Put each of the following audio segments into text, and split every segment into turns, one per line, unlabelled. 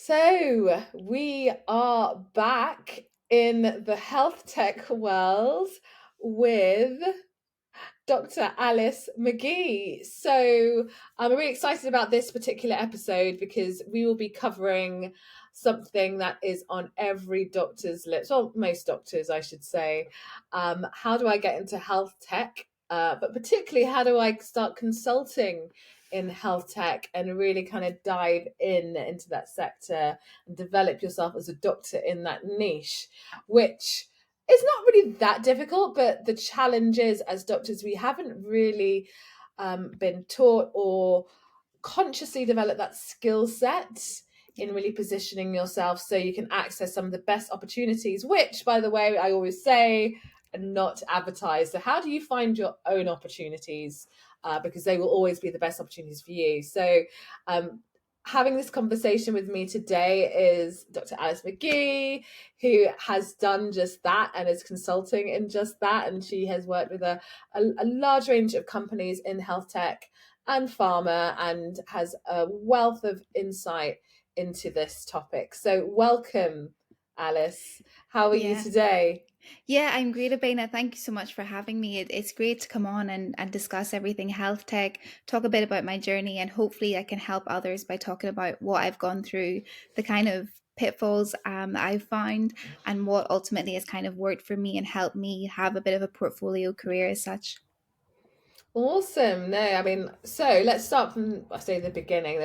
So we are back in the health tech world with Dr. Alice McGee. So I'm really excited about this particular episode because we will be covering something that is on every doctor's lips, well, most doctors, I should say. How do I get into health tech? But particularly, how do I start consulting in health tech and really kind of dive into that sector and develop yourself as a doctor in that niche, which it's not really that difficult, but the challenge is as doctors, we haven't really been taught or consciously developed that skill set in
Yeah.
really positioning yourself so you can access some of the best opportunities, which, by the way, I always say, are not advertised. So, how do you find your own opportunities? Because they will always be the best opportunities for you. So, um, having this conversation with me today is Dr. Alice McGee, who has done just that and is consulting in just that. And she has worked with a large range of companies in health tech and pharma and has a wealth of insight into this topic. So, welcome, Alice. How are you
Yeah.
today?
Yeah, I'm great, Abena. Thank you so much for having me. It's great to come on and discuss everything health tech, talk a bit about my journey, and hopefully I can help others by talking about what I've gone through, the kind of pitfalls that I've found, and what ultimately has kind of worked for me and helped me have a bit of a portfolio career as such.
Awesome. No, I mean, so let's start from, I say, the beginning.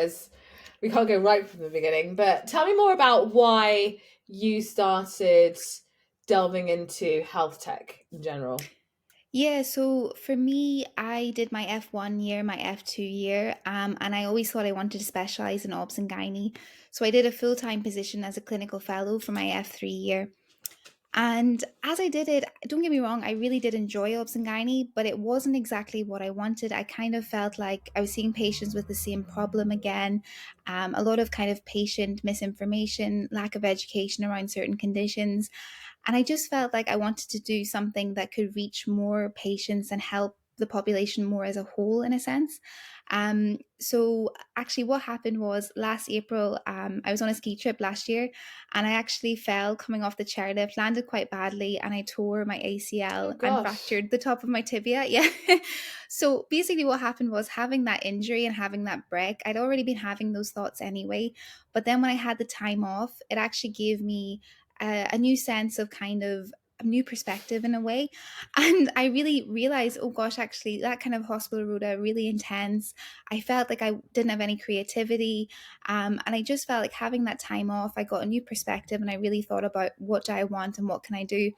We can't go right from the beginning, but tell me more about why you started delving into health tech in general.
Yeah, so for me, I did my F1 year, my F2 year, and I always thought I wanted to specialize in obs and gynae. So I did a full-time position as a clinical fellow for my F3 year. And as I did it, don't get me wrong, I really did enjoy obs and gynae, but it wasn't exactly what I wanted. I kind of felt like I was seeing patients with the same problem again. A lot of kind of patient misinformation, lack of education around certain conditions. And I just felt like I wanted to do something that could reach more patients and help the population more as a whole, in a sense. So actually, what happened was last April, I was on a ski trip last year, and I actually fell coming off the chairlift, landed quite badly, and I tore my
Oh
ACL and
gosh.
fractured the top of my tibia. Yeah. So basically, what happened was having that injury and having that break, I'd already been having those thoughts anyway. But then when I had the time off, it actually gave me a new sense of kind of a new perspective in a way. And I really realized, oh gosh, actually, that kind of hospital rota really intense. I felt like I didn't have any creativity. And I just felt like having that time off, I got a new perspective and I really thought about what do I want and what can I do.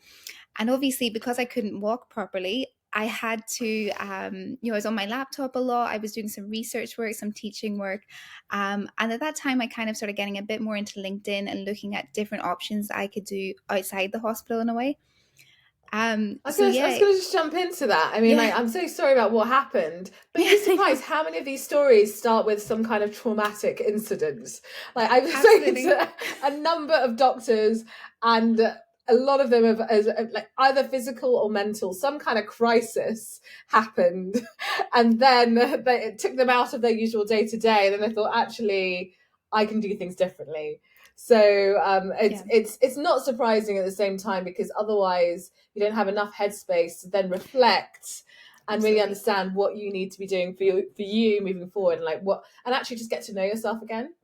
And obviously, because I couldn't walk properly, I had to, I was on my laptop a lot. I was doing some research work, some teaching work. And at that time, I kind of started getting a bit more into LinkedIn and looking at different options that I could do outside the hospital in a way. So
I was
yeah,
gonna just jump into that. I mean,
yeah,
like, I'm so sorry about what happened, but you'd
yeah,
be
I know.
surprised how many of these stories start with some kind of traumatic incident. Like, I've spoken
Absolutely.
to a number of doctors, and a lot of them have, like, either physical or mental, some kind of crisis happened, and then it took them out of their usual day to day. And then they thought, actually, I can do things differently. So
Yeah.
it's not surprising at the same time because otherwise you don't have enough headspace to then reflect and really
Absolutely.
understand what you need to be doing for you moving forward and like what and actually just get to know yourself again.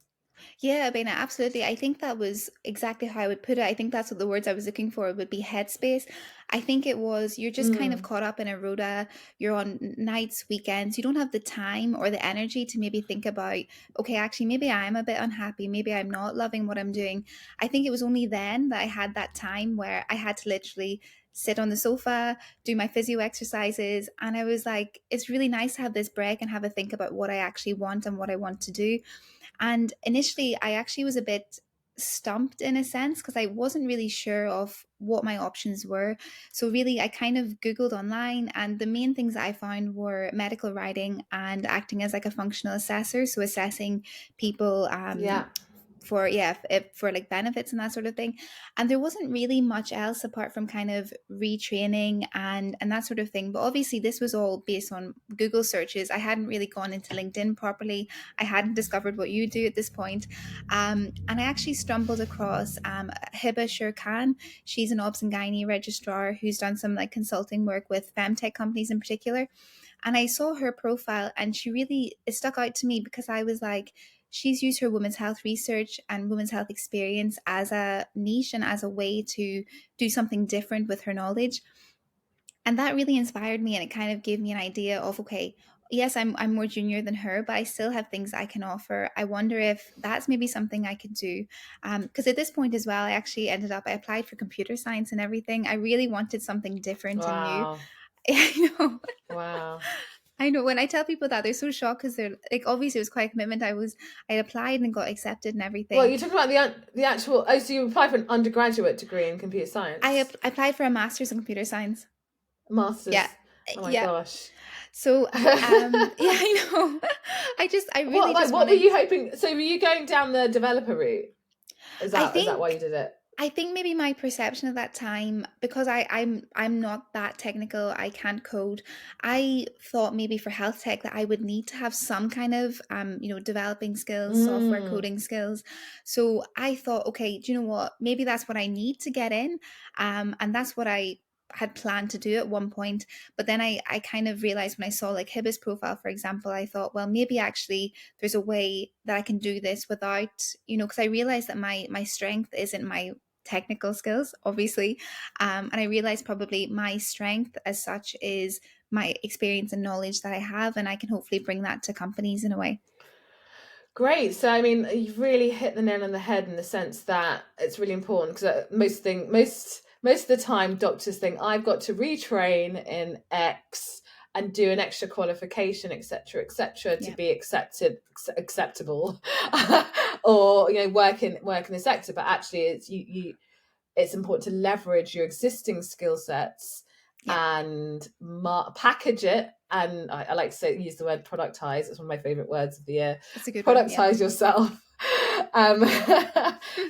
Yeah, Bena, absolutely. I think that was exactly how I would put it. I think that's what the words I was looking for would be headspace. I think it was you're just kind of
Mm,
caught up in a rota, you're on nights, weekends, you don't have the time or the energy to maybe think about, okay, actually, maybe I'm a bit unhappy, maybe I'm not loving what I'm doing. I think it was only then that I had that time where I had to literally sit on the sofa, do my physio exercises. And I was like, it's really nice to have this break and have a think about what I actually want and what I want to do. And initially, I actually was a bit stumped in a sense because I wasn't really sure of what my options were. So, really, I kind of Googled online, and the main things I found were medical writing and acting as like a functional assessor. So, assessing people
yeah.
for for like benefits and that sort of thing. And there wasn't really much else apart from kind of retraining and that sort of thing. But obviously this was all based on Google searches. I hadn't really gone into LinkedIn properly. I hadn't discovered what you do at this point. And I actually stumbled across Hiba Sure Khan. She's an obs and gynae registrar who's done some like consulting work with femtech companies in particular. And I saw her profile and it stuck out to me because I was like, she's used her women's health research and women's health experience as a niche and as a way to do something different with her knowledge. And that really inspired me, and it kind of gave me an idea of, okay, yes, I'm more junior than her, but I still have things I can offer. I wonder if that's maybe something I could do. Because at this point as well, I applied for computer science and everything. I really wanted something different and new.
Wow.
I know.
Wow.
I know, when I tell people that, they're so shocked because they're like, obviously it was quite a commitment. I applied and got accepted and
Well,
everything.
you're talking about the actual. Oh, so you applied for an undergraduate degree in computer science.
I applied for a master's in computer science.
Masters.
Yeah.
Oh my
Yeah.
gosh.
So, yeah, I know. I really just
What were
wanted.
you hoping? So were you going down the developer route? Is
I
that why
think
you did it?
I think maybe my perception at that time, because I'm not that technical, I can't code. I thought maybe for health tech that I would need to have some kind of developing skills, software
Mm.
coding skills. So I thought, okay, do you know what? Maybe that's what I need to get in, and that's what I had planned to do at one point. But then I kind of realized when I saw like Hibba's profile, for example, I thought, well, maybe actually there's a way that I can do this without, because I realized that my strength isn't my technical skills, obviously. And I realized probably my strength as such is my experience and knowledge that I have, and I can hopefully bring that to companies in a way.
Great. So, I mean, you've really hit the nail on the head in the sense that it's really important because most of the time, doctors think I've got to retrain in X and do an extra qualification, etc., to
Yeah.
be acceptable, or work in the sector. But actually, it's important to leverage your existing skill sets
Yeah.
and package it. And I like to use the word productize. It's one of my favorite words of the year.
That's a good one. Yeah.
Productize yourself, um,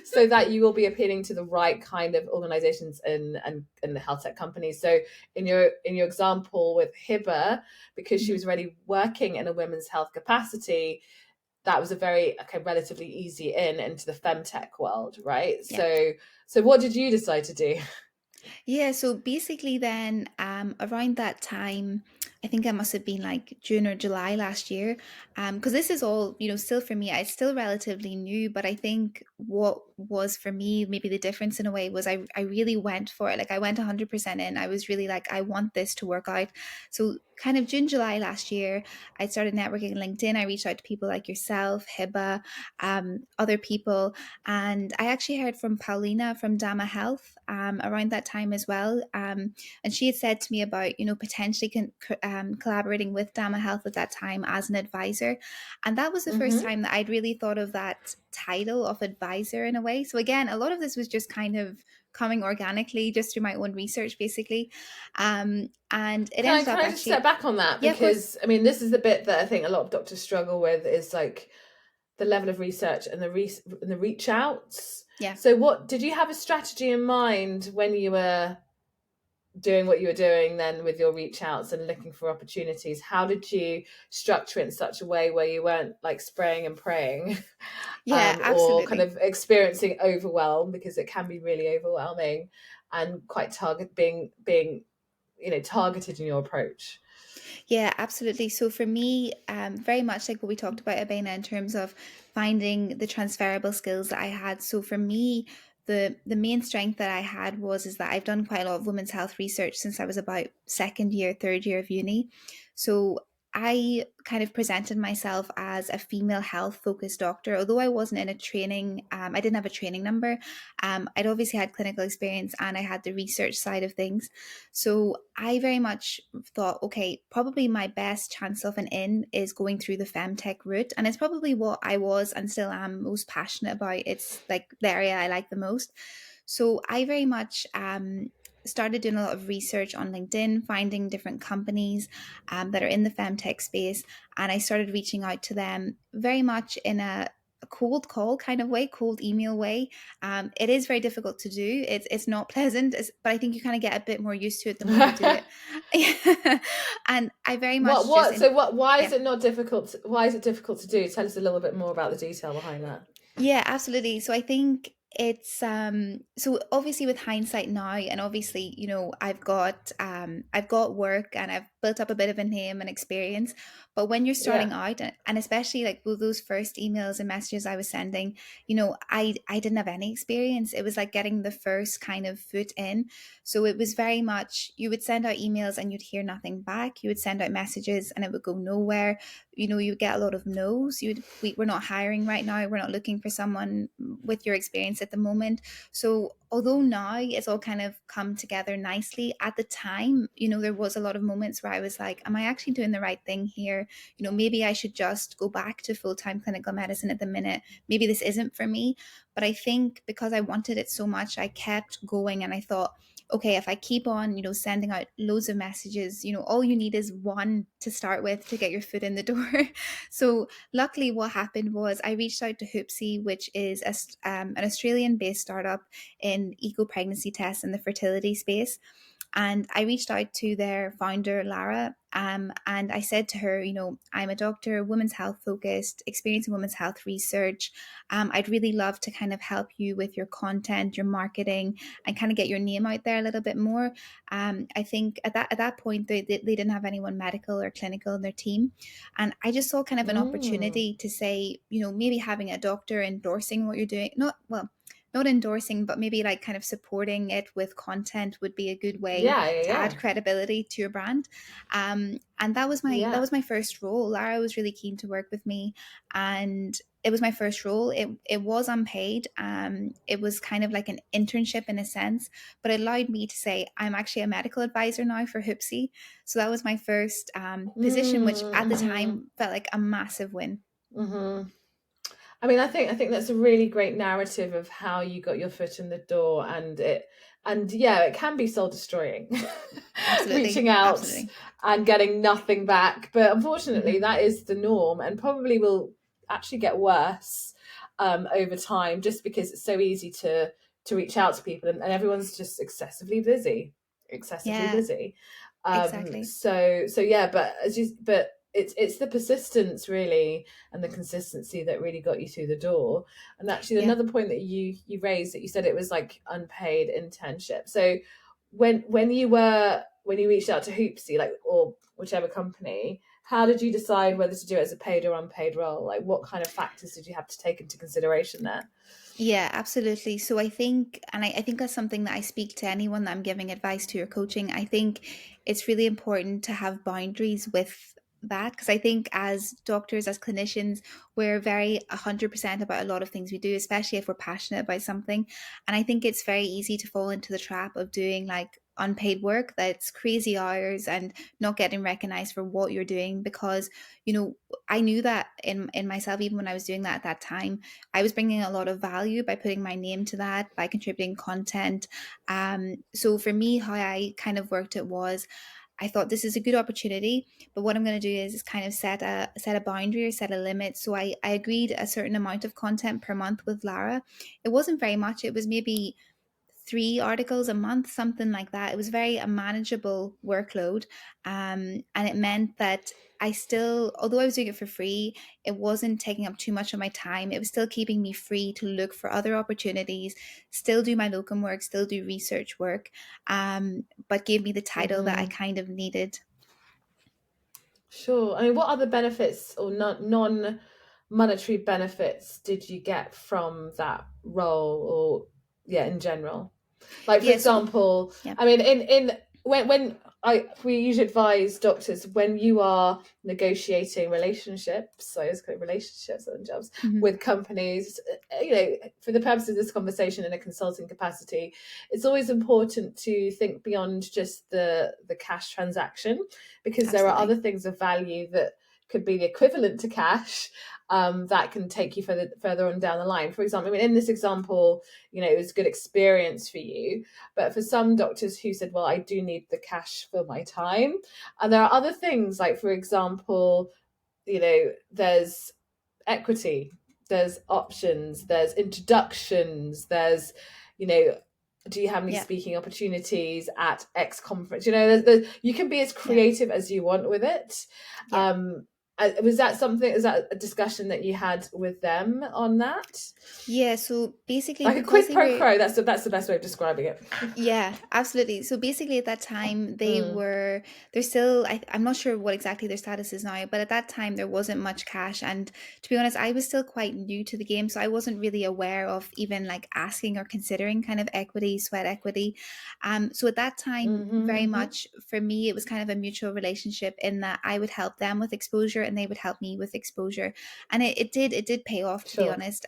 so that you will be appealing to the right kind of organizations and the health tech companies. So in your example with Hiba, because she was already working in a women's health capacity, that was a very relatively easy into the femtech world, right?
Yeah.
So what did you decide to do?
Yeah, so basically then around that time, I think I must have been like June or July last year. Because this is all, still for me, it's still relatively new, but I think what was for me maybe the difference in a way was I really went for it. Like I went 100% in. I was really like, I want this to work out. So kind of June, July last year, I started networking on LinkedIn. I reached out to people like yourself, Hiba, other people. And I actually heard from Paulina from Dama Health around that time as well. And she had said to me about, potentially collaborating with Dama Health at that time as an advisor. And that was the first
Mm-hmm.
time that I'd really thought of that title of advisor in a way. So again, a lot of this was just kind of coming organically just through my own research, basically. And it ended
Can
up
I just step
actually,
back on that?
yeah, of course.
Because I mean, this is the bit that I think a lot of doctors struggle with, is like the level of research and the reach outs.
Yeah.
So what did you have a strategy in mind when you were doing what you were doing then with your reach outs and looking for opportunities? How did you structure it in such a way where you weren't like spraying and praying,
Yeah,
or kind
absolutely.
of experiencing overwhelm, because it can be really overwhelming, and quite being targeted in your approach?
Yeah, absolutely. So for me, very much like what we talked about, Abena, in terms of finding the transferable skills that I had. So for me, the main strength that I had is that I've done quite a lot of women's health research since I was about second year, third year of uni. So I kind of presented myself as a female health focused doctor, although I wasn't in a training, I didn't have a training number. I'd obviously had clinical experience and I had the research side of things. So I very much thought, okay, probably my best chance of an in is going through the femtech route. And it's probably what I was and still am most passionate about. It's like the area I like the most. So I very much started doing a lot of research on LinkedIn, finding different companies that are in the femtech space. And I started reaching out to them very much in a a cold call kind of way, cold email way. It is very difficult to do. It's not pleasant, but I think you kind of get a bit more used to it the more you do it. And I very much just
why is
yeah.
it not difficult? Why is it difficult to do? Tell us a little bit more about the detail behind that.
Yeah, absolutely. So I think it's so obviously with hindsight now, and obviously, I've got work and I've built up a bit of a name and experience. But when you're
Yeah.
starting out, and especially like with those first emails and messages I was sending, I didn't have any experience. It was like getting the first kind of foot in. So it was very much, you would send out emails and you'd hear nothing back. You would send out messages and it would go nowhere. You get a lot of no's. We're not hiring right now, we're not looking for someone with your experience at the moment. So although now it's all kind of come together nicely, at the time, there was a lot of moments where I was like, am I actually doing the right thing here? Maybe I should just go back to full-time clinical medicine at the minute. Maybe this isn't for me. But I think because I wanted it so much, I kept going, and I thought, okay, if I keep on, sending out loads of messages, all you need is one to start with to get your foot in the door. So luckily what happened was I reached out to Hoopsy, which is an Australian based startup in eco pregnancy tests in the fertility space. And I reached out to their founder, Lara, and I said to her, I'm a doctor, women's health focused, experience in women's health research. I'd really love to kind of help you with your content, your marketing, and kind of get your name out there a little bit more. I think at that point, they didn't have anyone medical or clinical in their team. And I just saw kind of an
Mm.
opportunity to say, maybe having a doctor endorsing what you're doing, not endorsing, but maybe like kind of supporting it with content would be a good way
Yeah, yeah,
to
yeah.
add credibility to your brand. And that
Yeah.
was my first role. Lara was really keen to work with me, and it was my first role. It was unpaid. It was kind of like an internship in a sense, but it allowed me to say I'm actually a medical advisor now for Hoopsy. So that was my first position, which at the
Mm-hmm.
time felt like a massive win.
Mm-hmm. I mean, I think that's a really great narrative of how you got your foot in the door, and yeah, it can be soul destroying,
Absolutely,
reaching out
absolutely.
and getting nothing back. But unfortunately,
Hmm.
that is the norm, and probably will actually get worse over time, just because it's so easy to reach out to people, and everyone's just excessively
Yeah,
busy.
exactly.
So yeah, but it's the persistence really and the consistency that really got you through the door. And actually,
Yeah.
another point that you raised, that you said it was like unpaid internship. So when you reached out to Hoopsy, like, or whichever company, how did you decide whether to do it as a paid or unpaid role? Like, what kind of factors did you have to take into consideration there?
Yeah, absolutely. So I think, and I think that's something that I speak to anyone that I'm giving advice to or coaching. I think it's really important to have boundaries with that, because I think as doctors, as clinicians, we're very 100% about a lot of things we do, especially if we're passionate about something. And I think it's very easy to fall into the trap of doing like unpaid work that's crazy hours and not getting recognized for what you're doing, because I knew that in myself, even when I was doing that at that time, I was bringing a lot of value by putting my name to that, by contributing content. So for me, how I kind of worked it was, I thought this is a good opportunity, but what I'm going to do is kind of set a boundary or set a limit. So I agreed a certain amount of content per month with Lara. It wasn't very much. It was maybe 3 articles a month, something like that. It was very a manageable workload. And it meant that I still, although I was doing it for free, it wasn't taking up too much of my time. It was still keeping me free to look for other opportunities, still do my locum work, still do research work, but gave me the title that I
Mm-hmm.
kind of needed.
Sure. I mean, what other benefits or non monetary benefits did you get from that role, or yeah, in general? Like, for
Yes.
example,
Yeah.
I mean, in when I we usually advise doctors, when you are negotiating relationships, so it's called relationships and jobs
Hmm.
with companies, for the purposes of this conversation in a consulting capacity, it's always important to think beyond just the cash transaction, because there are
Absolutely.
other things of value that could be the equivalent to cash, that can take you further on down the line. For example, I mean, in this example, it was a good experience for you, but for some doctors who said, well, I do need the cash for my time, and there are other things, like, for example, there's equity there's options, there's introductions, there's, you know, do you have any
Yeah.
speaking opportunities at X conference? You know, you can be as creative as you want with it.
Yeah.
Was that something, is that a discussion that you had with them on that?
Yeah, so basically
Like a
because
quid
they
pro
were
quo, that's the best way of describing it.
yeah, absolutely. So basically at that time
Mm.
they're still I'm not sure what exactly their status is now, but at that time there wasn't much cash, and to be honest, I was still quite new to the game, so I wasn't really aware of even like asking or considering kind of equity, sweat equity. So at that time, very much for me it was kind of a mutual relationship in that I would help them with exposure and they would help me with exposure. And it did pay off, to be
Sure.
honest.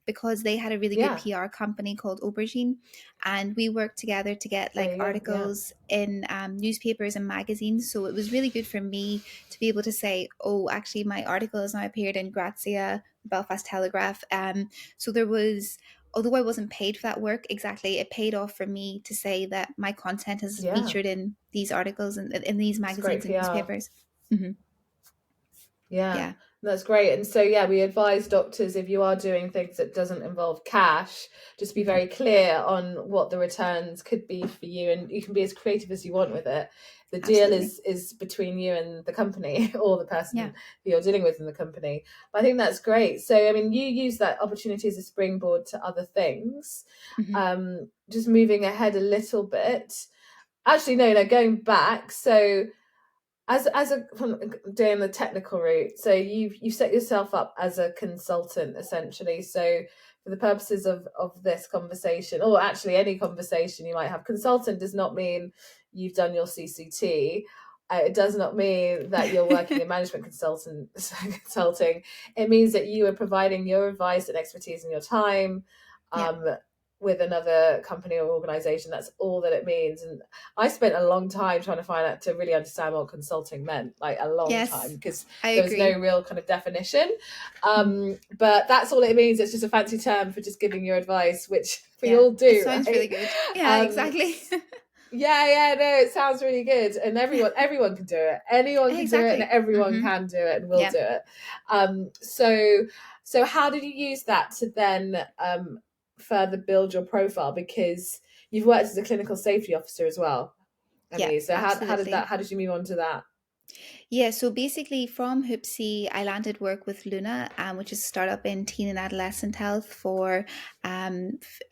Because they had a really good
Yeah.
PR company called Aubergine, and we worked together to get
There
like
you go. Yeah.
articles in newspapers and magazines. So it was really good for me to be able to say, oh, actually my article has now appeared in Grazia, Belfast Telegraph. So there was, although I wasn't paid for that work exactly, it paid off for me to say that my content has
Yeah.
featured in these articles and in these
It's great
magazines and
PR.
newspapers. Mm-hmm.
Yeah,
Yeah.
that's great. And so, yeah, we advise doctors, if you are doing things that doesn't involve cash, just be
Mm-hmm.
very clear on what the returns could be for you, and you can be as creative as you want with it. The deal
Absolutely.
is between you and the company or the
Yeah.
person who you're dealing with in the company. But I think that's great. So, I mean, you use that opportunity as a springboard to other things.
Mm-hmm.
Just moving ahead a little bit. Actually, no, going back. So, as a doing the technical route, so you've set yourself up as a consultant essentially. So for the purposes of this conversation, or actually any conversation you might have, consultant does not mean you've done your CCT. It does not mean that you're working in management consulting. It means that you are providing your advice and expertise in your time,
Yeah.
um, with another company or organization. That's all that it means. And I spent a long time trying to find out, to really understand what consulting meant, like a long time,
Yes,
because
I
there was no
agree.
real kind of definition.
Mhm.
But that's all it means. It's just a fancy term for just giving your advice, which we
Yeah,
all
it
do,
sounds really
right?
good. Yeah,
Um,
exactly.
yeah, no, it sounds really good, and everyone can do it. Anyone can do it, and
Exactly.
everyone
Hmm.
can do it, and will
Yeah.
do it. So how did you use that to then further build your profile? Because you've worked as a clinical safety officer as well, have
Yeah,
you? So
absolutely.
how did you move on to that?
Yeah, so basically from Hoopsie, I landed work with Luna, which is a startup in teen and adolescent health for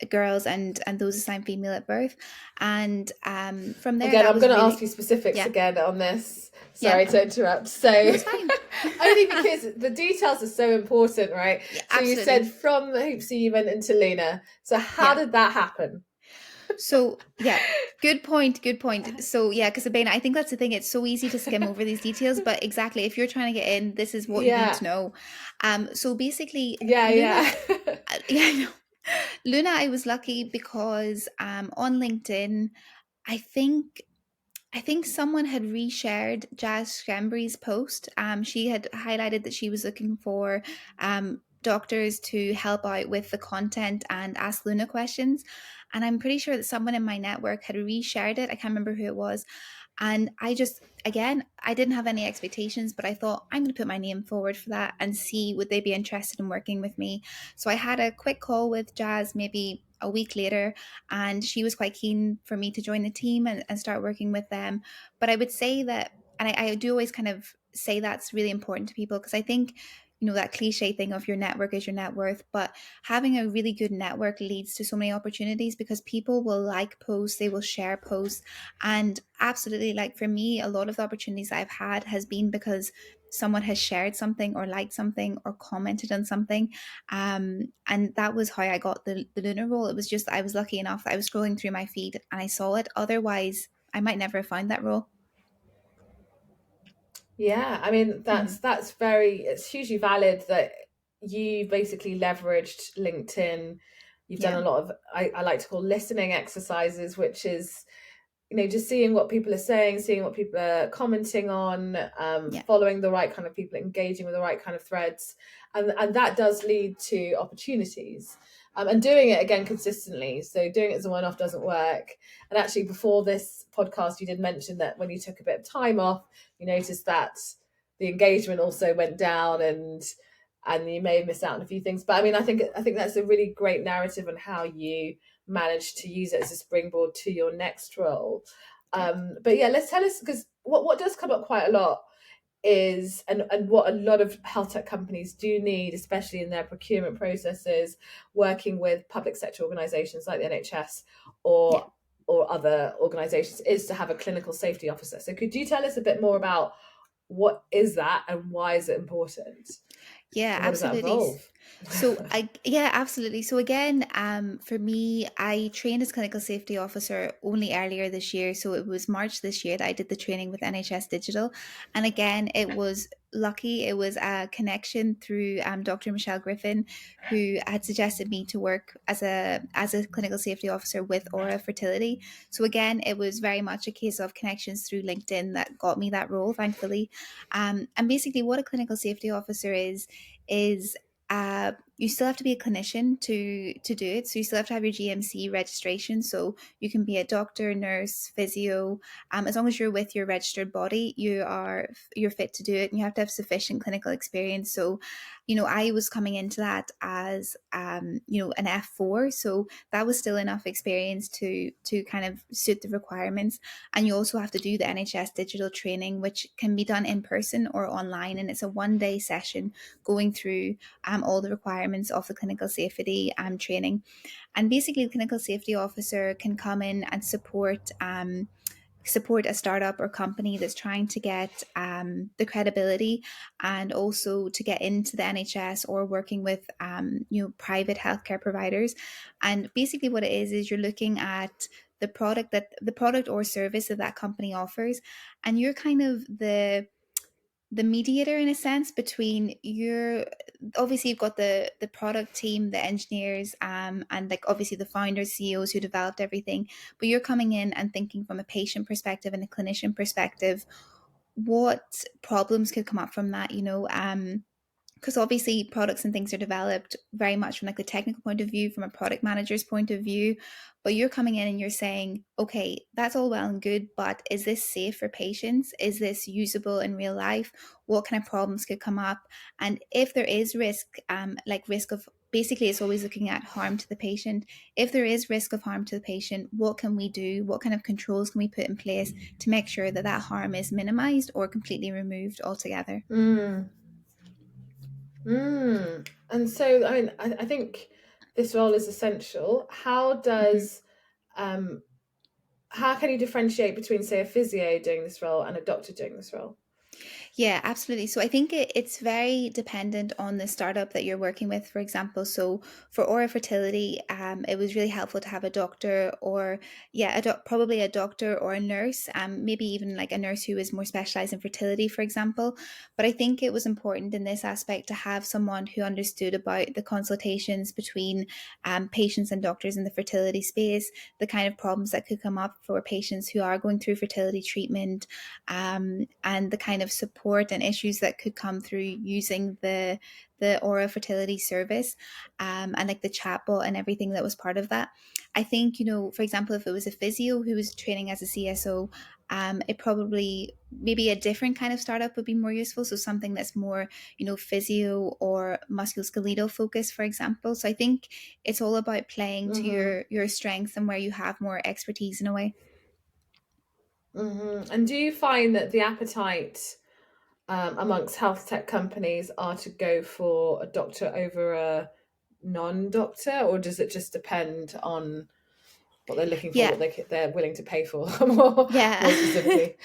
girls and those assigned female at birth. And from there,
Again,
that
I'm
was
going to ask
really,
you specifics
yeah,
again on this.
yeah.
Sorry to interrupt. So,
No, it's fine.
only because the details are so important, right?
Yeah,
So you said
absolutely.
from the Hoopsie you went into Luna. So how
Yeah.
did that happen?
So yeah, good point. Good point. So yeah, because Sabina, I think that's the thing. It's so easy to skim over these details, but exactly, if you're trying to get in, this is what you need
Yeah,
to know. So basically,
yeah,
Luna,
yeah.
yeah, I know. Luna, I was lucky because on LinkedIn, I think I think someone had reshared Jazz Schambury's post. She had highlighted that she was looking for doctors to help out with the content and ask Luna questions. And I'm pretty sure that someone in my network had reshared it. I can't remember who it was. And I just, again, I didn't have any expectations, but I thought I'm going to put my name forward for that and see would they be interested in working with me. So I had a quick call with Jazz maybe a week later, and she was quite keen for me to join the team and start working with them. But I would say that, and I do always kind of say that's really important to people, because I think, that cliche thing of your network is your net worth, but having a really good network leads to so many opportunities because people will like posts, they will share posts. And absolutely, like for me, a lot of the opportunities I've had has been because someone has shared something or liked something or commented on something. And that was how I got the Luna role. It was just, I was lucky enough that I was scrolling through my feed and I saw it. Otherwise, I might never have found that role.
Yeah, I mean
Hmm.
it's hugely valid that you basically leveraged LinkedIn. You've done
Yeah.
a lot of, I like to call listening exercises, which is, just seeing what people are saying, seeing what people are commenting on,
Yeah.
following the right kind of people, engaging with the right kind of threads, and that does lead to opportunities. And doing it again consistently. So doing it as a one-off doesn't work. And actually, before this podcast, you did mention that when you took a bit of time off, you noticed that the engagement also went down, and and you may have missed out on a few things. But I mean, I think that's a really great narrative on how you manage to use it as a springboard to your next role.
Yeah.
But yeah, let's tell us, because what does come up quite a lot is, and what a lot of health tech companies do need, especially in their procurement processes, working with public sector organizations like the NHS
Yeah.
or other organizations, is to have a clinical safety officer. So could you tell us a bit more about what is that and why is it important?
Yeah,
And what does that
absolutely.
involve?
Yeah, absolutely. So again, for me, I trained as clinical safety officer only earlier this year. So it was March this year that I did the training with NHS Digital. And again, it was lucky. It was a connection through Dr. Michelle Griffin, who had suggested me to work as a clinical safety officer with Aura Fertility. So again, it was very much a case of connections through LinkedIn that got me that role, thankfully. And basically, what a clinical safety officer is you still have to be a clinician to do it. So you still have to have your GMC registration. So you can be a doctor, nurse, physio. As long as you're with your registered body, you're fit to do it, and you have to have sufficient clinical experience. So, I was coming into that as an F4, so that was still enough experience to kind of suit the requirements. And you also have to do the NHS digital training, which can be done in person or online, and it's a 1 day session going through all the requirements of the clinical safety training. And basically, the clinical safety officer can come in and support a startup or company that's trying to get the credibility and also to get into the NHS or working with private healthcare providers. And basically, what it is you're looking at the product or service that company offers, and you're kind of the mediator in a sense between your obviously you've got the product team, the engineers, and like obviously the founders, CEOs who developed everything, but you're coming in and thinking from a patient perspective and a clinician perspective what problems could come up from that, because obviously products and things are developed very much from like the technical point of view, from a product manager's point of view. But you're coming in and you're saying, okay, that's all well and good, but is this safe for patients? Is this usable in real life? What kind of problems could come up? And if there is risk, like risk of, basically it's always looking at harm to the patient. If there is risk of harm to the patient, what can we do? What kind of controls can we put in place to make sure that that harm is minimized or completely removed altogether?
Mm. And so, I mean, I think this role is essential.
Mhm.
Um, how can you differentiate between, say, a physio doing this role and a doctor doing this role?
Yeah, absolutely. So I think it's very dependent on the startup that you're working with, for example. So for Aura Fertility, it was really helpful to have a doctor or, yeah, probably a doctor or a nurse, maybe even like a nurse who is more specialized in fertility, for example. But I think it was important in this aspect to have someone who understood about the consultations between patients and doctors in the fertility space, the kind of problems that could come up for patients who are going through fertility treatment, and the kind of support and issues that could come through using the Aura fertility service, and like the chatbot and everything that was part of that. I think, for example, if it was a physio who was training as a CSO, it probably maybe a different kind of startup would be more useful. So something that's more, physio or musculoskeletal focused, for example. So I think it's all about playing to
Mm-hmm.
your strengths and where you have more expertise in a way.
Mm-hmm. And do you find that the appetite amongst health tech companies are to go for a doctor over a non-doctor, or does it just depend on what they're looking for,
Yeah.
what they're willing to pay for, more
Yeah.
more specifically?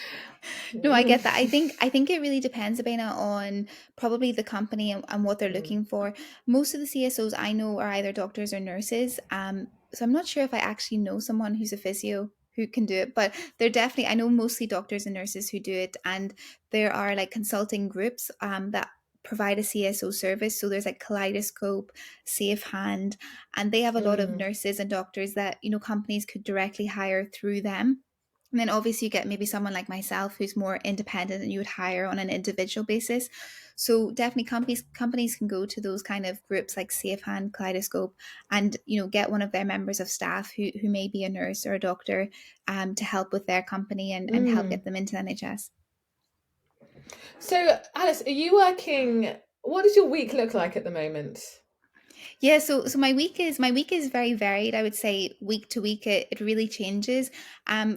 No, I get that. I think it really depends, Abena, on probably the company and what they're
Mm.
looking for. Most of the CSOs I know are either doctors or nurses. So I'm not sure if I actually know someone who's a physio who can do it, but they're definitely, I know mostly doctors and nurses who do it, and there are like consulting groups that provide a CSO service. So there's like Kaleidoscope, Safe Hand, and they have a lot of
Mm.
nurses and doctors that companies could directly hire through them. And then obviously you get maybe someone like myself who's more independent and you would hire on an individual basis. So definitely companies can go to those kind of groups like Safe Hand, Kaleidoscope, and get one of their members of staff who may be a nurse or a doctor, to help with their company and help
Mm.
get them into the NHS.
So, Alice, are you working? what does your week look like at the moment?
Yeah, so my week is very varied. I would say week to week it really changes.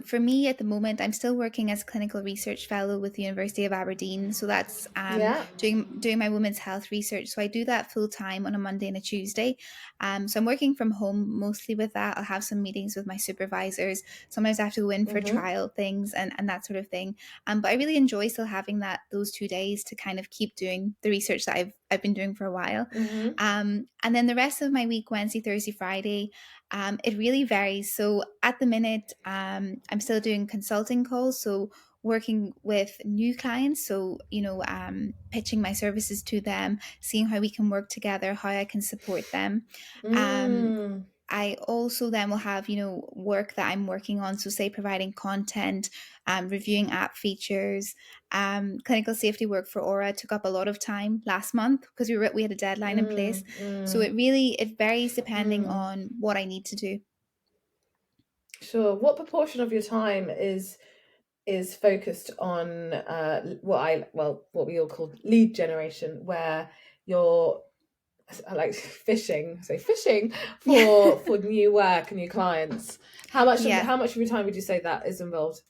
For me at the moment, I'm still working as clinical research fellow with the University of Aberdeen. So that's
Yeah.
doing my women's health research. So I do that full time on a Monday and a Tuesday. So I'm working from home mostly with that. I'll have some meetings with my supervisors. Sometimes I have to go in for
Mm-hmm.
trial things and that sort of thing. But I really enjoy still having those 2 days to kind of keep doing the research that I've been doing for a while.
Mm-hmm.
And then the rest of my week, Wednesday, Thursday, Friday, it really varies. So at the minute, I'm still doing consulting calls. So working with new clients. So, pitching my services to them, seeing how we can work together, how I can support them. Um,
Mm.
I also then will have, work that I'm working on. So, say, providing content, reviewing app features, clinical safety work for Aura took up a lot of time last month because we had a deadline in place.
Mm.
So
Mm.
it varies depending
Mm.
on what I need to do.
Sure. What proportion of your time is focused on what we all call lead generation, where you're like fishing
Yeah.
for new work and new clients? How much of
Yeah.
your time would you say that is involved?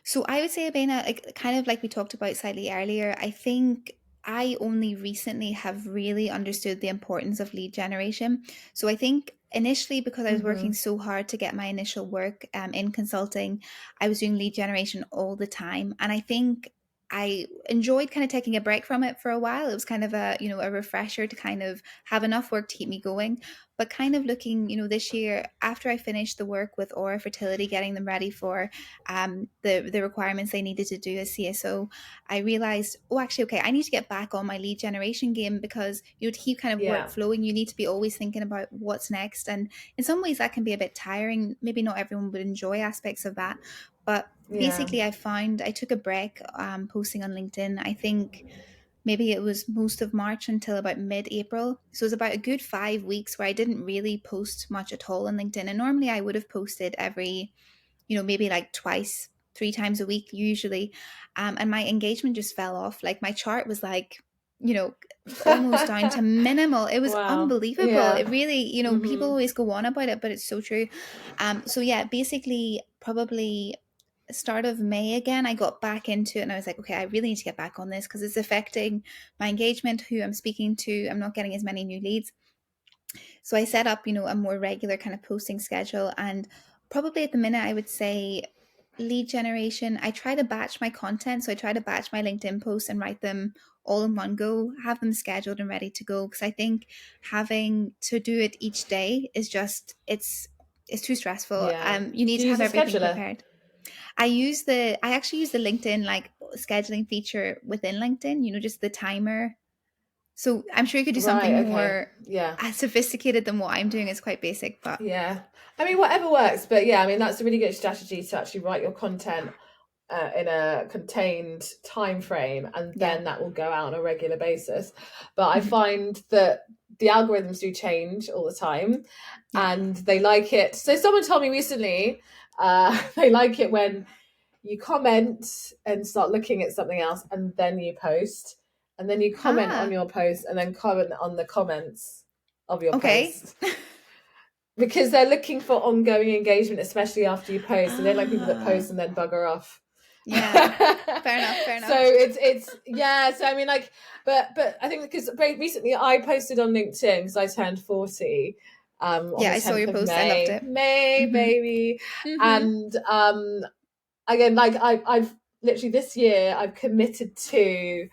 So I would say, Abena, like kind of like we talked about slightly earlier, I think I only recently have really understood the importance of lead generation. So I think initially, because I was working
Mm-hmm.
so hard to get my initial work in consulting, I was doing lead generation all the time. And I think I enjoyed kind of taking a break from it for a while. It was kind of a refresher to kind of have enough work to keep me going. But kind of looking, this year after I finished the work with Aura Fertility, getting them ready for the requirements they needed to do as CSO, I realized, oh, actually, okay, I need to get back on my lead generation game because to keep kind of work
Yeah.
flowing, you need to be always thinking about what's next. And in some ways, that can be a bit tiring. Maybe not everyone would enjoy aspects of that, but
Yeah.
basically, I found I took a break posting on LinkedIn. I think maybe it was most of March until about mid-April. So it was about a good 5 weeks where I didn't really post much at all on LinkedIn. And normally I would have posted every maybe like twice, 3 times a week usually. And my engagement just fell off. Like my chart was like, you know, almost down to minimal. It was
Wow.
unbelievable.
Yeah.
It really, people
Mm-hmm.
always go on about it, but it's so true. So yeah, basically probably start of May again, I got back into it and I was like, okay, I really need to get back on this because it's affecting my engagement, who I'm speaking to. I'm not getting as many new leads. So I set up, a more regular kind of posting schedule. And probably at the minute, I would say lead generation, I try to batch my content. So I try to batch my LinkedIn posts and write them all in one go, have them scheduled and ready to go. Because I think having to do it each day is just, it's too stressful.
Yeah.
You need
Do
to
you use
have
a
everything
scheduler?
prepared. I actually use the LinkedIn like scheduling feature within LinkedIn, just the timer. So I'm sure you could do
Right.
something
Okay.
more
Yeah.
sophisticated than what I'm doing. It's quite basic, but
Yeah. I mean, whatever works, but yeah, I mean, that's a really good strategy to actually write your content in a contained time frame, and
yeah.
then that will go out on a regular basis. But I
Mhm.
find that the algorithms do change all the time,
Yeah.
and they like it. So someone told me recently, they like it when you comment and start looking at something else, and then you post, and then you comment on
Ah,
your post, and then comment on the comments of your
okay.
post, because they're looking for ongoing engagement, especially after you post. And they don't like people that
Ah,
post and then bugger off. So
yeah. Fair enough. Fair enough.
it's yeah. So I mean, like, but I think because very recently I posted on LinkedIn because I turned 40 on
Yeah,
the
I saw
10th
your
of
post. I loved
May.
it.
May
Mhm.
baby,
Mhm.
and again, like I've literally this year I've committed to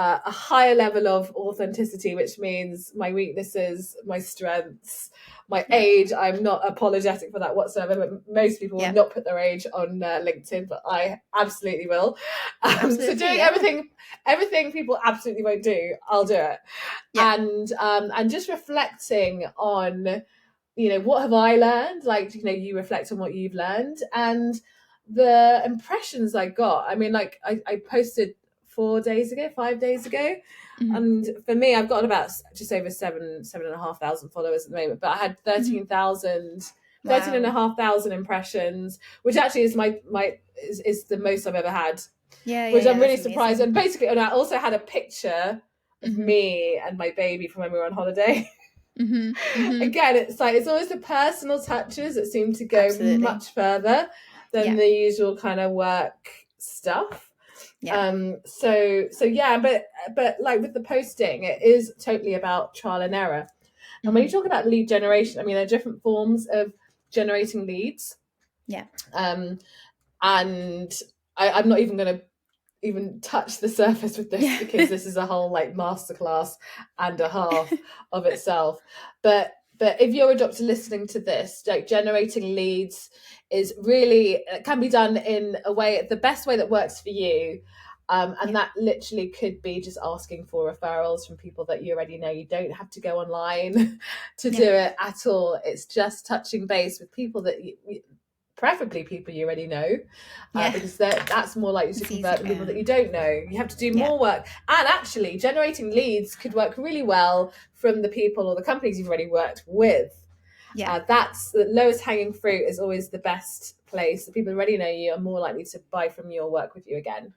a higher level of authenticity, which means my weaknesses, my strengths, my
Yeah.
age. I'm not apologetic for that whatsoever. But most people will
Yeah.
not put their age on LinkedIn, but I absolutely will. So
Absolutely.
doing
Yeah.
everything people absolutely won't do, I'll do it.
Yeah.
And just reflecting on, what have I learned? Like, you reflect on what you've learned and the impressions I got. I mean, like I posted 4 days ago, 5 days ago.
Mhm.
And for me, I've got about just over 7,500 followers at the moment, but I had
Mhm.
13 and a
Wow.
half thousand impressions, which actually is is the most I've ever had,
Yeah. Yeah.
which
Yeah.
I'm
That's
really surprised.
amazing.
And basically, and I also had a picture of
Mm-hmm.
me and my baby from when we were on holiday.
Mm-hmm. Mm-hmm.
Again, it's like it's always the personal touches that seem to go
Absolutely.
much further than
Yeah.
the usual kind of work stuff.
Yeah.
So yeah, but like with the posting, it is totally about trial and error. And when you
Mm-hmm.
talk about lead generation, I mean, there are different forms of generating leads.
Yeah.
Um, and I'm not even going to even touch the surface with this
Yeah.
because this is a whole like masterclass and a half of itself. But if you're a doctor listening to this, like generating leads is really, it can be done in a way, the best way that works for you. And
Yeah.
that literally could be just asking for referrals from people that you already know. You don't have to go online to do
Yeah.
it at all. It's just touching base with people that preferably people you already know,
Yeah.
because that's more likely to
It's
convert than people
easier.
that you don't know. You have to do
Yeah.
more work. And actually, generating leads could work really well from the people or the companies you've already worked with.
Yeah.
That's the lowest hanging fruit is always the best place. The people who already know you are more likely to buy from you or work with you again.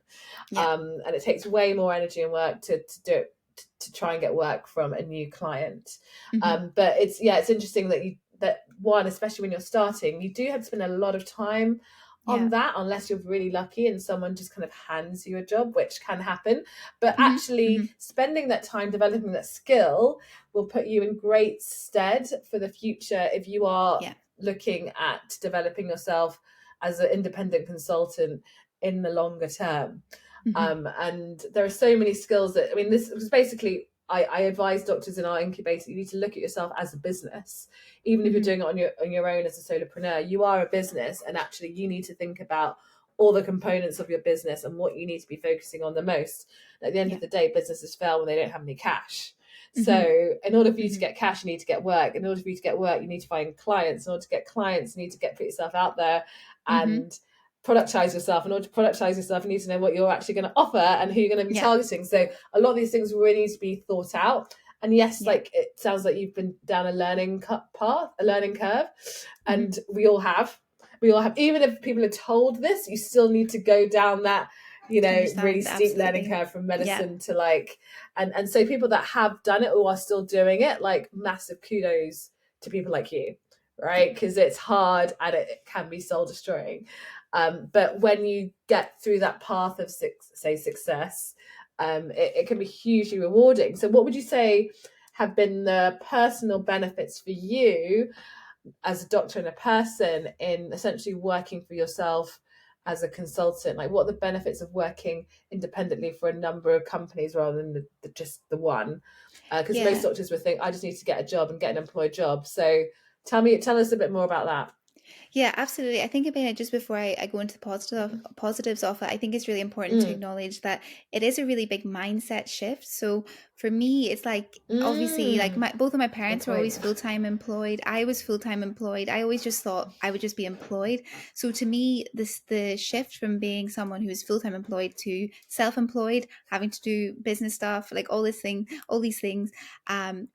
Yeah.
And it takes way more energy and work to do it, to try and get work from a new client.
Mm-hmm.
But it's interesting that one, especially when you're starting, you do have to spend a lot of time on
Yeah.
that, unless you're really lucky and someone just kind of hands you a job, which can happen. But
Mm-hmm. Mm-hmm.
actually spending that time developing that skill will put you in great stead for the future if you are
Yeah.
looking at developing yourself as an independent consultant in the longer term.
Mm-hmm.
And there are so many skills that, I mean, this was basically, I advise doctors in our incubator, you need to look at yourself as a business. Even if you're
Mm-hmm.
doing it on your own as a solopreneur, you are a business, and actually you need to think about all the components of your business and what you need to be focusing on the most. At the end
Yeah.
of the day, businesses fail when they don't have any cash.
Mm-hmm.
So in order for you to
Mm-hmm.
get cash, you need to get work. In order for you to get work, you need to find clients. In order to get clients, you need to put yourself out there
Mm-hmm.
and productize yourself. In order to productize yourself, you need to know what you're actually going to offer and who you're going to be
Yeah.
targeting. So a lot of these things really need to be thought out. And yes,
Yeah.
like it sounds like you've been down a learning path, a learning curve,
Mm-hmm.
and we all have. Even if people are told this, you still need to go down that,
To
really
understand.
steep learning
Absolutely.
curve from
Yeah.
medicine to like, and so people that have done it or are still doing it, like massive kudos to people like you,
Yeah.
right? Because it's hard and it can be soul destroying. But when you get through that path of success, it can be hugely rewarding. So what would you say have been the personal benefits for you as a doctor and a person in essentially working for yourself as a consultant? Like, what are the benefits of working independently for a number of companies rather than just the one? Because most
Yeah.
doctors would think, I just need to get a job and get an employed job. So tell us a bit more about that.
Yeah, absolutely. I think about it just before I go into the positives of it. I think it's really important to
Mm.
acknowledge that it is a really big mindset shift. So for me, it's like obviously like
Mm.
both of my
Good
parents were
point.
always full-time employed. I was full-time employed. I always just thought I would just be employed. So to me, the shift from being someone who is full-time employed to self-employed, having to do business stuff, like all these things,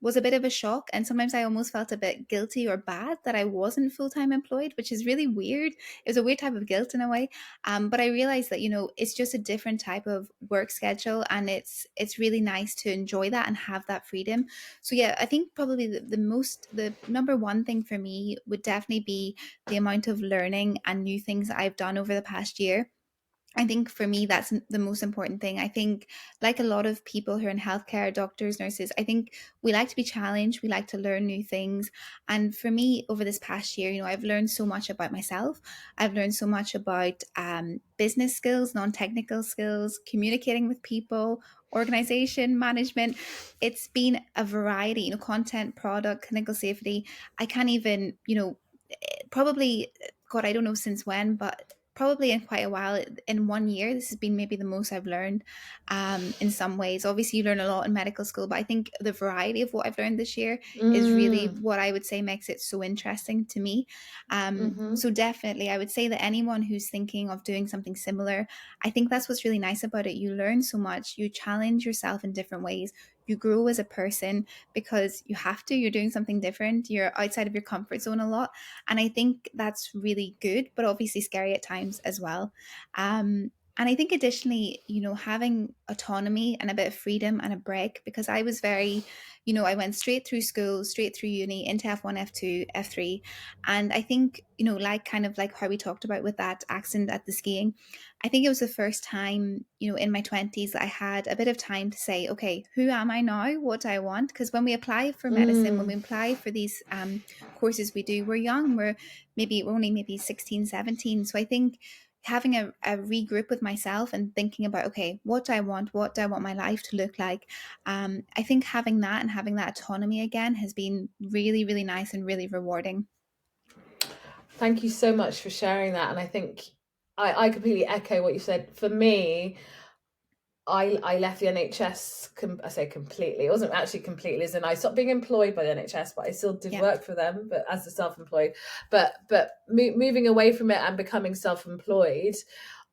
was a bit of a shock. And sometimes I almost felt a bit guilty or bad that I wasn't full-time employed, which is really weird. It was a weird type of guilt in a way. But I realized that, it's just a different type of work schedule, and it's really nice to enjoy that and have that freedom. So yeah, I think probably the number one thing for me would definitely be the amount of learning and new things that I've done over the past year. I think for me, that's the most important thing. I think, like a lot of people who are in healthcare, doctors, nurses, I think we like to be challenged. We like to learn new things. And for me, over this past year, I've learned so much about myself. I've learned so much about business skills, non technical skills, communicating with people, organization, management. It's been a variety, content, product, clinical safety. I can't even, probably, God, I don't know since when, but probably in quite a while, in 1 year, this has been maybe the most I've learned. In some ways, obviously you learn a lot in medical school, but I think the variety of what I've learned this year is really
Mm.
what I would say makes it so interesting to me.
Mm-hmm.
So definitely I would say that anyone who's thinking of doing something similar, I think that's what's really nice about it. You learn so much, you challenge yourself in different ways, you grow as a person because you have to, you're doing something different, you're outside of your comfort zone a lot. And I think that's really good, but obviously scary at times as well. And I think additionally, having autonomy and a bit of freedom and a break, because I was very, I went straight through school, straight through uni, into F1, F2, F3. And I think, like kind of like how we talked about with that accident at the skiing, I think it was the first time, in my 20s that I had a bit of time to say, okay, who am I now? What do I want? Because when we apply for medicine, when we apply for these courses we do, we're young, we're only maybe 16, 17. So I think having a regroup with myself and thinking about, okay, what do I want my life to look like, I think having that and having that autonomy again has been really, really nice and really rewarding.
Thank you so much for sharing that. And I think I completely echo what you said. For me, I left the NHS. I say completely. It wasn't actually completely, as in I stopped being employed by the NHS, but I still did work for them, but as a self-employed. But moving away from it and becoming self-employed,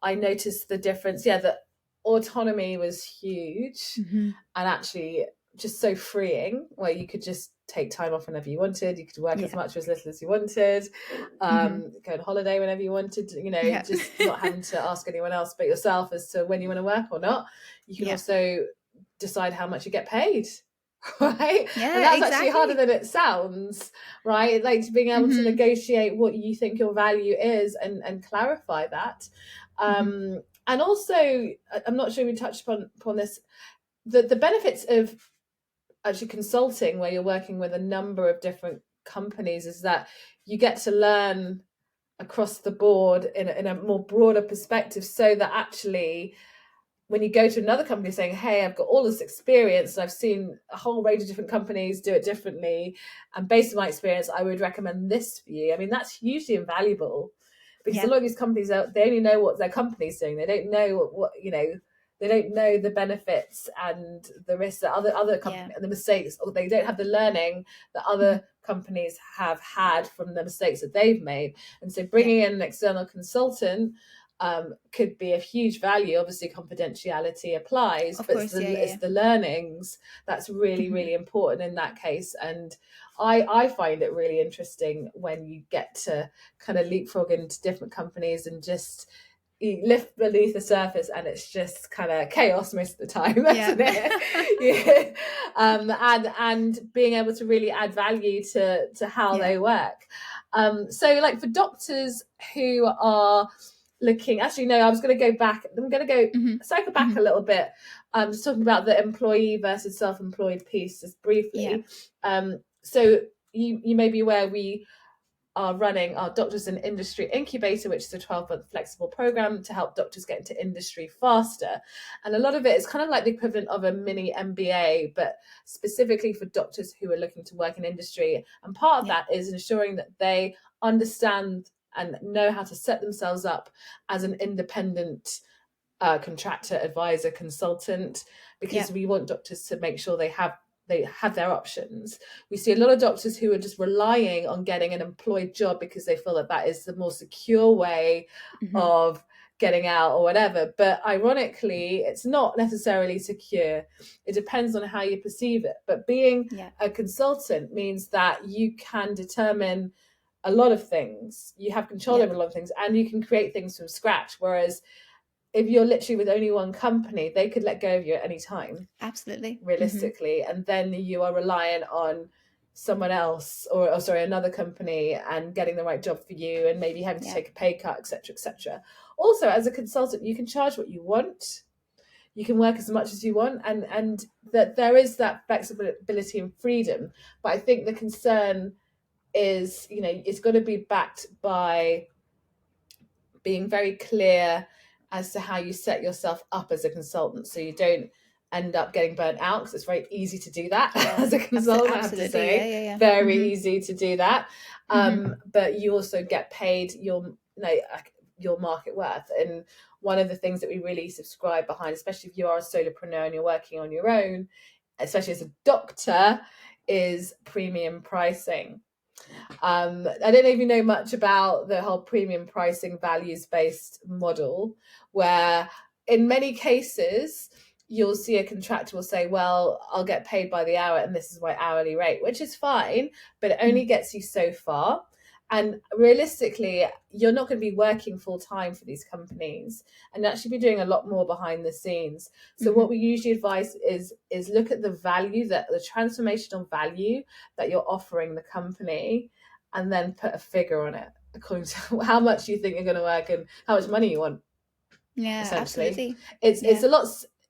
I noticed the difference. Yeah, the autonomy was huge, and actually just so freeing, where you could just take time off whenever you wanted. You could work as much or as little as you wanted, go on holiday whenever you wanted, just not having to ask anyone else but yourself as to when you want to work or not. You can also decide how much you get paid, right?
Yeah,
and that's actually harder than it sounds, right? Like being able to negotiate what you think your value is and clarify that. And also, I'm not sure we touched upon this, the benefits of actually consulting, where you're working with a number of different companies, is that you get to learn across the board in a more broader perspective, so that actually when you go to another company saying, hey, I've got all this experience and I've seen a whole range of different companies do it differently, and based on my experience I would recommend this for you, I mean, that's hugely invaluable, because a lot of these companies, they only know what their company's doing. They don't know what they don't know the benefits and the risks that other companies, and the mistakes, or they don't have the learning that other companies have had from the mistakes that they've made. And so bringing in an external consultant could be of huge value. Obviously confidentiality applies, but it's the learnings that's really, really important in that case. And I find it really interesting when you get to kind of leapfrog into different companies and just lift beneath the surface, and it's just kind of chaos most of the time, isn't it? And being able to really add value to how they work. So like for doctors who are looking, actually no, I was going to go back, I'm going to go cycle back a little bit, just talking about the employee versus self-employed piece just briefly. So you may be aware, we are running our Doctors in Industry Incubator, which is a 12-month flexible program to help doctors get into industry faster. And a lot of it is kind of like the equivalent of a mini MBA, but specifically for doctors who are looking to work in industry. And part of that is ensuring that they understand and know how to set themselves up as an independent contractor, advisor, consultant, because we want doctors to make sure they have their options. We see a lot of doctors who are just relying on getting an employed job because they feel that is the more secure way of getting out or whatever. But ironically, it's not necessarily secure. It depends on how you perceive it. But being a consultant means that you can determine a lot of things. You have control over a lot of things, and you can create things from scratch. Whereas if you're literally with only one company, they could let go of you at any time.
Absolutely.
Realistically. And then you are reliant on someone else or another company and getting the right job for you, and maybe having to take a pay cut, etc., etc. Also, as a consultant, you can charge what you want. You can work as much as you want, and that there is that flexibility and freedom. But I think the concern is, it's got to be backed by being very clear as to how you set yourself up as a consultant, so you don't end up getting burnt out, because it's very easy to do that as a consultant. Absolutely. I have to say, very easy to do that. But you also get paid your market worth. And one of the things that we really subscribe behind, especially if you are a solopreneur and you're working on your own, especially as a doctor, is premium pricing. I don't know if you know much about the whole premium pricing values-based model, where in many cases you'll see a contractor will say, well, I'll get paid by the hour and this is my hourly rate, which is fine, but it only gets you so far. And realistically, you're not going to be working full time for these companies, and actually be doing a lot more behind the scenes. So what we usually advise is look at the value, that the transformational value that you're offering the company, and then put a figure on it according to how much you think you're going to work and how much money you want.
Yeah,
Essentially,
absolutely.
it's
Yeah.
a lot.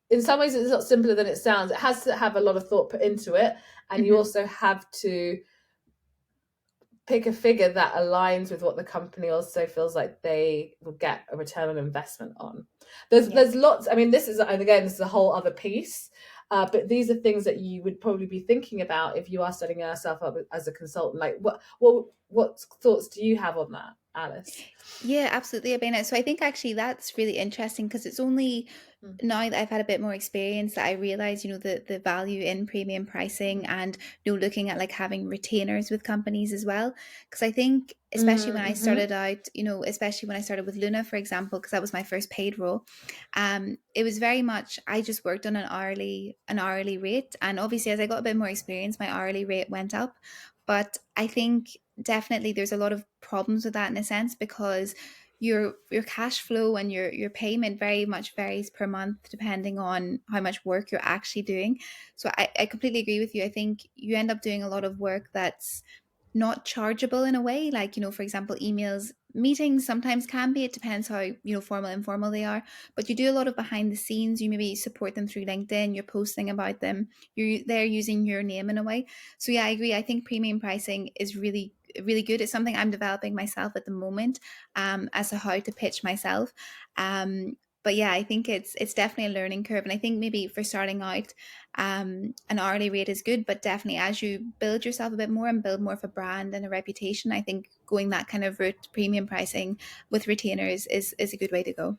In some ways, it's a lot simpler than it sounds. It has to have a lot of thought put into it, and you also have to pick a figure that aligns with what the company also feels like they will get a return on investment on.
Yeah.
There's lots. I mean, this is, and again, this is a whole other piece. But these are things that you would probably be thinking about if you are setting yourself up as a consultant. Like, what thoughts do you have on that, Alice?
Yeah, absolutely, Abena. So I think actually that's really interesting because it's only now that I've had a bit more experience that I realize, the value in premium pricing and, looking at like having retainers with companies as well. Because I think, especially when I
Mm-hmm.
started out, especially when I started with Luna, for example, because that was my first paid role, it was very much I just worked on an hourly rate, and obviously as I got a bit more experience, my hourly rate went up. But I think definitely there's a lot of problems with that in a sense because your cash flow and your payment very much varies per month depending on how much work you're actually doing. So I completely agree with you. I think you end up doing a lot of work that's not chargeable in a way, like, for example, emails, meetings sometimes can be, it depends how, formal, informal they are, but you do a lot of behind the scenes. You maybe support them through LinkedIn, you're posting about them, they're using your name in a way. So yeah, I agree. I think premium pricing is really really good. It's something I'm developing myself at the moment, as to how to pitch myself. But yeah, I think it's definitely a learning curve, and I think maybe for starting out, an hourly rate is good, but definitely as you build yourself a bit more and build more of a brand and a reputation, I think going that kind of route, premium pricing with retainers, is a good way to go.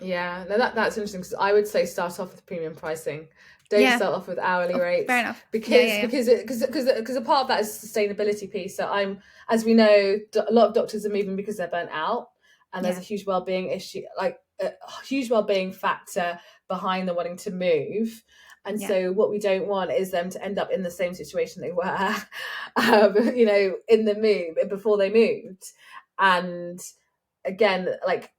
Yeah, no, that's interesting, because I would say start off with premium pricing. Don't
Yeah.
start off with hourly
Oh, fair
rates,
enough. Yeah,
because
yeah, yeah.
a part of that is sustainability piece. So as we know, a lot of doctors are moving because they're burnt out, and there's a
Yeah.
huge well-being issue, like a huge well-being factor behind them wanting to move. And
Yeah.
so what we don't want is them to end up in the same situation they were, in the move before they moved. And again, like,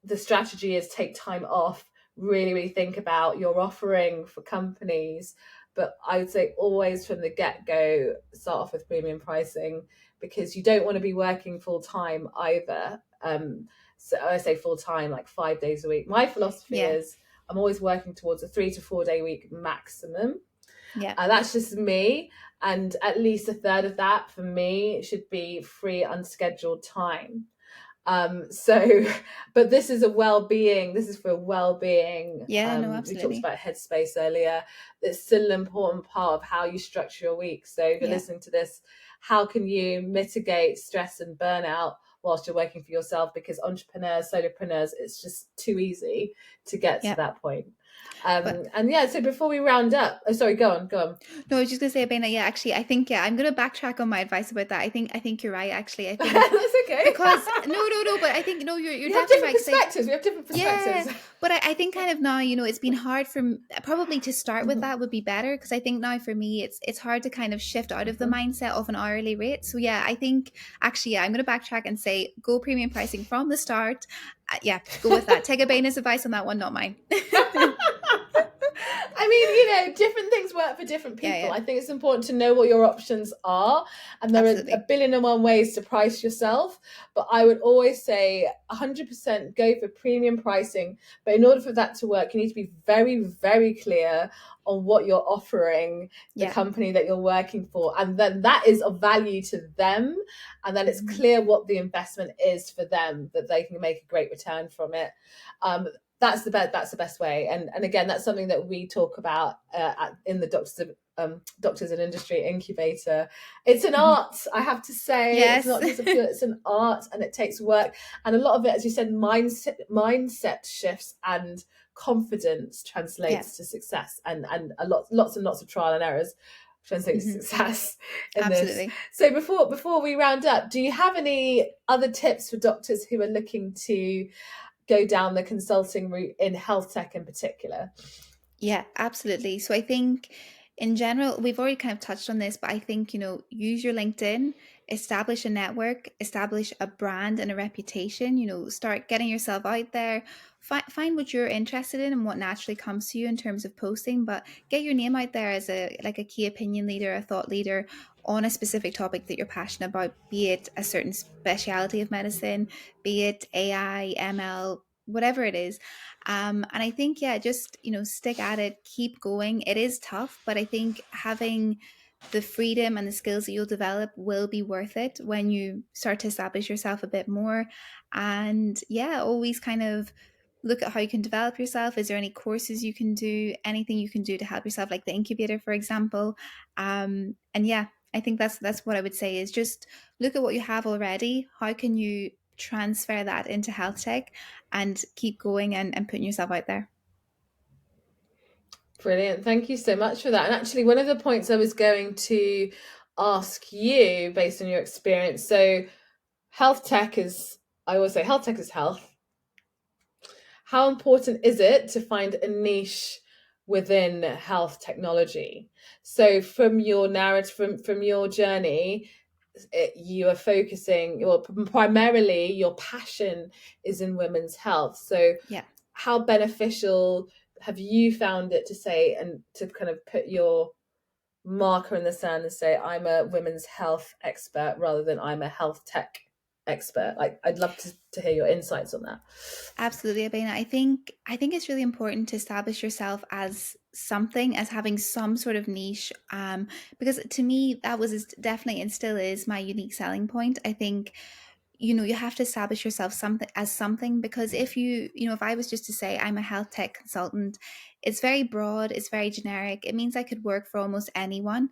the strategy is take time off, really, really think about your offering for companies. But I would say always from the get-go, start off with premium pricing, because you don't want to be working full time either. So I say full time, like 5 days a week. My philosophy
Yeah.
is I'm always working towards a 3 to 4 day week maximum.
Yeah.
That's just me. And at least a third of that for me should be free, unscheduled time. So, but this is this is for well-being.
Yeah, no,
We talked
absolutely.
about headspace earlier. It's still an important part of how you structure your week. So if you're
Yeah.
listening to this, how can you mitigate stress and burnout whilst you're working for yourself? Because entrepreneurs, solopreneurs, it's just too easy to get to
Yeah.
that point.
But
And yeah, so before we round up, oh, sorry, go on.
no, I was just gonna say, Bena, yeah, actually, I think, yeah, I'm gonna backtrack on my advice about that. I think you're right. Actually, I think
That's okay.
because no, but I think no, you're
We have
definitely
different
right. Because I
perspectives. We have different
yeah,
perspectives.
but I think kind of now, it's been hard for probably to start with that would be better because I think now for me it's hard to kind of shift out of the mindset of an hourly rate. So yeah, I think actually, yeah, I'm gonna backtrack and say go premium pricing from the start. Yeah, go with that. Take a Baina's advice on that one, not mine.
I mean, different things work for different
Yeah,
people.
yeah,
I think it's important to know what your options are. And there are a
absolutely.
billion and one ways to price yourself. But I would always say 100% go for premium pricing. But in order for that to work, you need to be very, very clear on what you're offering the
Yeah.
company that you're working for. And then that is of value to them. And then it's
Mhm.
clear what the investment is for them, that they can make a great return from it. That's the best way. And again, that's something that we talk about in the doctors and industry incubator. It's an
Mhm.
art, I have to say. It's
Yes.
not just it's an art, and it takes work, and a lot of it, as you said, mindset shifts, and confidence
Yeah.
translates to success, and lots and lots of trial and errors translates to
Mhm.
success in this.
Absolutely.
So before we round up, do you have any other tips for doctors who are looking to go down the consulting route in health tech in particular?
Yeah, absolutely. So I think In general, we've already kind of touched on this, but I think, use your LinkedIn, establish a network, establish a brand and a reputation, start getting yourself out there, find what you're interested in and what naturally comes to you in terms of posting, but get your name out there as a key opinion leader, a thought leader on a specific topic that you're passionate about, be it a certain specialty of medicine, be it AI, ML, whatever it is. And I think, yeah, just, stick at it, keep going. It is tough, but I think having the freedom and the skills that you'll develop will be worth it when you start to establish yourself a bit more. And yeah, always kind of look at how you can develop yourself. Is there any courses you can do, anything you can do to help yourself, like the incubator, for example? And yeah, I think that's what I would say is just look at what you have already. How can you transfer that into health tech and keep going and putting yourself out there?
Brilliant. Thank you so much for that. And actually, one of the points I was going to ask you based on your experience. So health tech is, I always say health tech is health. How important is it to find a niche within health technology? So from your narrative, from your journey, you are focusing, or primarily your passion is in women's health. So
Yeah.
how beneficial have you found it to say, and to kind of put your marker in the sand and say, I'm a women's health expert rather than I'm a health tech expert? Like, I'd love to hear your insights on that.
Absolutely, Abena. I think it's really important to establish yourself as something, as having some sort of niche. Because to me, that was definitely and still is my unique selling point. I think you have to establish yourself something, because if I was just to say I'm a health tech consultant, it's very broad, it's very generic. It means I could work for almost anyone,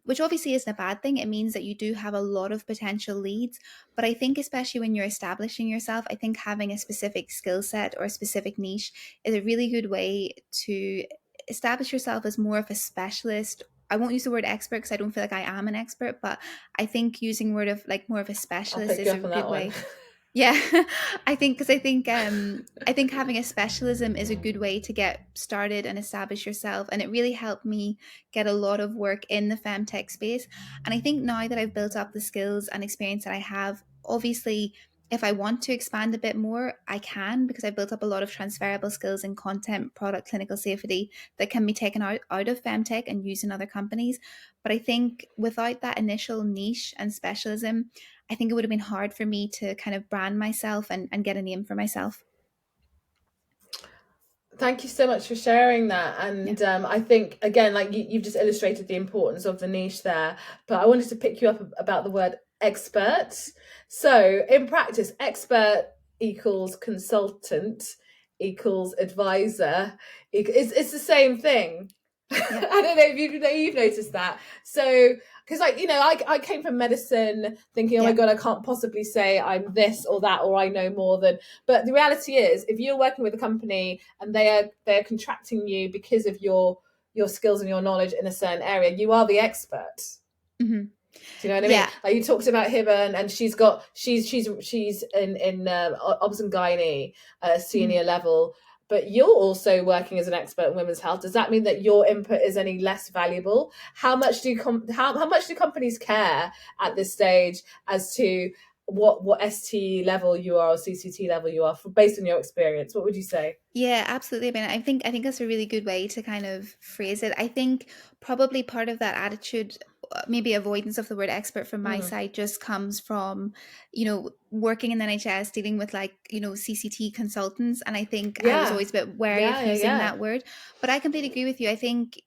which obviously isn't a bad thing. It means that you do have a lot of potential leads. But I think especially when you're establishing yourself, I think having a specific skill set or a specific niche is a really good way to establish yourself as more of a specialist. I won't use the word expert because I don't feel like I am an expert, but I think using word of like more of a
I'll
specialist
pick you
is a
up on
good
that one.
way. Yeah, I think having a specialism is a good way to get started and establish yourself, and it really helped me get a lot of work in the femtech space. And I think now that I've built up the skills and experience that I have, obviously, if I want to expand a bit more, I can, because I've built up a lot of transferable skills in content, product, clinical safety that can be taken out of femtech and used in other companies. But I think without that initial niche and specialism, I think it would have been hard for me to kind of brand myself and get a name for myself.
Thank you so much for sharing that.
Yeah.
And I think, again, like you've just illustrated the importance of the niche there, but I wanted to pick you up about the word expert. So in practice, expert equals consultant equals advisor. It's the same thing.
Yeah.
I don't know if you've noticed that. So, because I came from medicine thinking, oh my
Yeah.
God, I can't possibly say I'm this or that, or I know more than. But the reality is, if you're working with a company and they're contracting you because of your skills and your knowledge in a certain area, you are the expert.
Mm-hmm.
Do you know what I mean?
Yeah.
Like you talked about Hiba, and she's in obs and gynae
Mm-hmm.
senior level, but you're also working as an expert in women's health. Does that mean that your input is any less valuable? How much do how much do companies care at this stage as to what ST level you are or CCT level you are, based on your experience? What would you say?
Yeah, absolutely. I mean, I think that's a really good way to kind of phrase it. I think probably part of that attitude, maybe avoidance of the word expert from my
Mm.
side, just comes from, working in the NHS, dealing with like, CCT consultants. And I think I was
Yeah,
always a bit wary of
yeah, yeah,
using
yeah.
that word. But I completely agree with you. I think,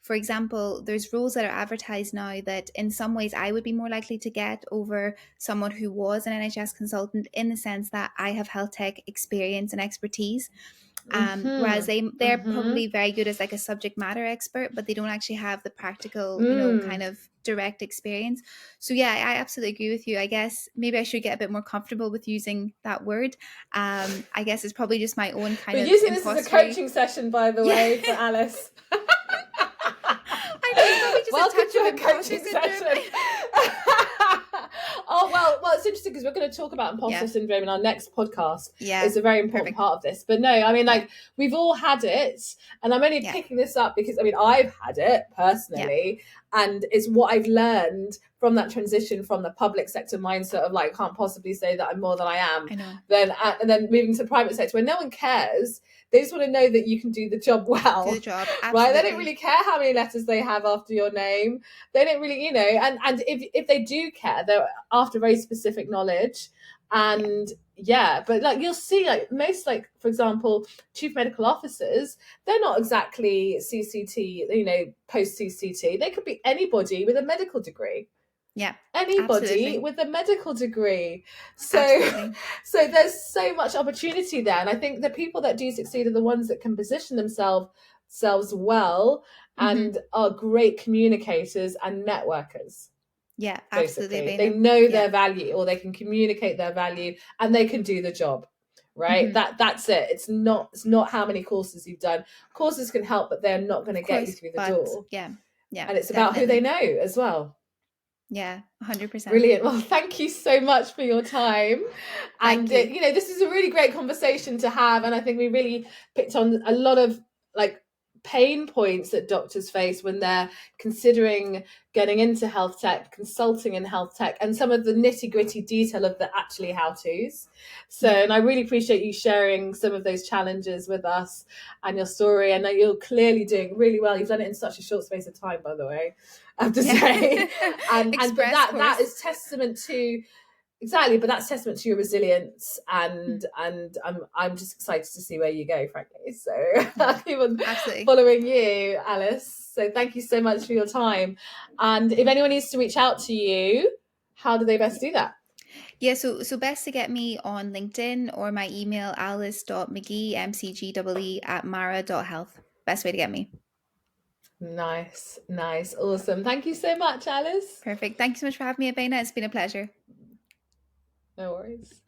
for example, there's roles that are advertised now that in some ways I would be more likely to get over someone who was an NHS consultant, in the sense that I have health tech experience and expertise. Whereas
Mm-hmm.
they're
Mm-hmm.
probably very good as like a subject matter expert, but they don't actually have the practical, kind
Mm.
of direct experience. So yeah, I absolutely agree with you. I guess maybe I should get a bit more comfortable with using that word. I guess it's probably just my own kind
We're
of
using this as a
impostery.
coaching session, by the
Yeah.
way, for Alice.
I know, it's probably just a
Welcome
touch
to
of
the
imposter
coaching
syndrome.
session. Well, it's interesting because we're going to talk about imposter
Yeah.
syndrome in our next podcast.
Yeah.
It's a very important
Perfect.
part of this. But no, I mean, like, we've all had it. And I'm only
Yeah.
picking this up because, I mean, I've had it personally. And it's what I've learned from that transition from the public sector mindset of like, can't possibly say that I'm more than I am.
I know.
And then moving to the private sector where no one cares. They just want to know that you can do the job well.
Do the job. Absolutely.
Right? They don't really care how many letters they have after your name. They don't really, you know, and if they do care, they're after very specific knowledge. And but like you'll see, like most, like for example, chief medical officers, they're not exactly CCT, you know, post CCT. They could be anybody with a medical degree.
Yeah.
Anybody
Absolutely.
with a medical degree. So
Absolutely.
so there's so much opportunity there. And I think the people that do succeed are the ones that can position themselves well and are great communicators and networkers.
Yeah,
Basically,
absolutely.
they know their value, or they can communicate their value, and they can do the job. Right? That's it. It's not how many courses you've done. Courses can help, but they're not going to get you through the door.
Yeah.
And it's about who they know as well.
Yeah, 100%.
Brilliant. Well, thank you so much for your time. And, you know, this is a really great conversation to have. And I think we really picked on a lot of like pain points that doctors face when they're considering getting into health tech, consulting in health tech, and some of the nitty gritty detail of the actually how-tos. So, and I really appreciate you sharing some of those challenges with us and your story. I know you're clearly doing really well. You've done it in such a short space of time, by the way, I have to say. And that is testament to but that's testament to your resilience, and I'm just excited to see where you go, frankly. So I'll keep on following you, Alice. So thank you so much for your time. And if anyone needs to reach out to you, how do they best do that?
Yeah, so best to get me on LinkedIn or my email, alice.mcgee, MCGEE @mara.health. Best way to get me.
Nice. Awesome. Thank you so much, Alice.
Perfect. Thank you so much for having me, Abena. It's been a pleasure.
No worries.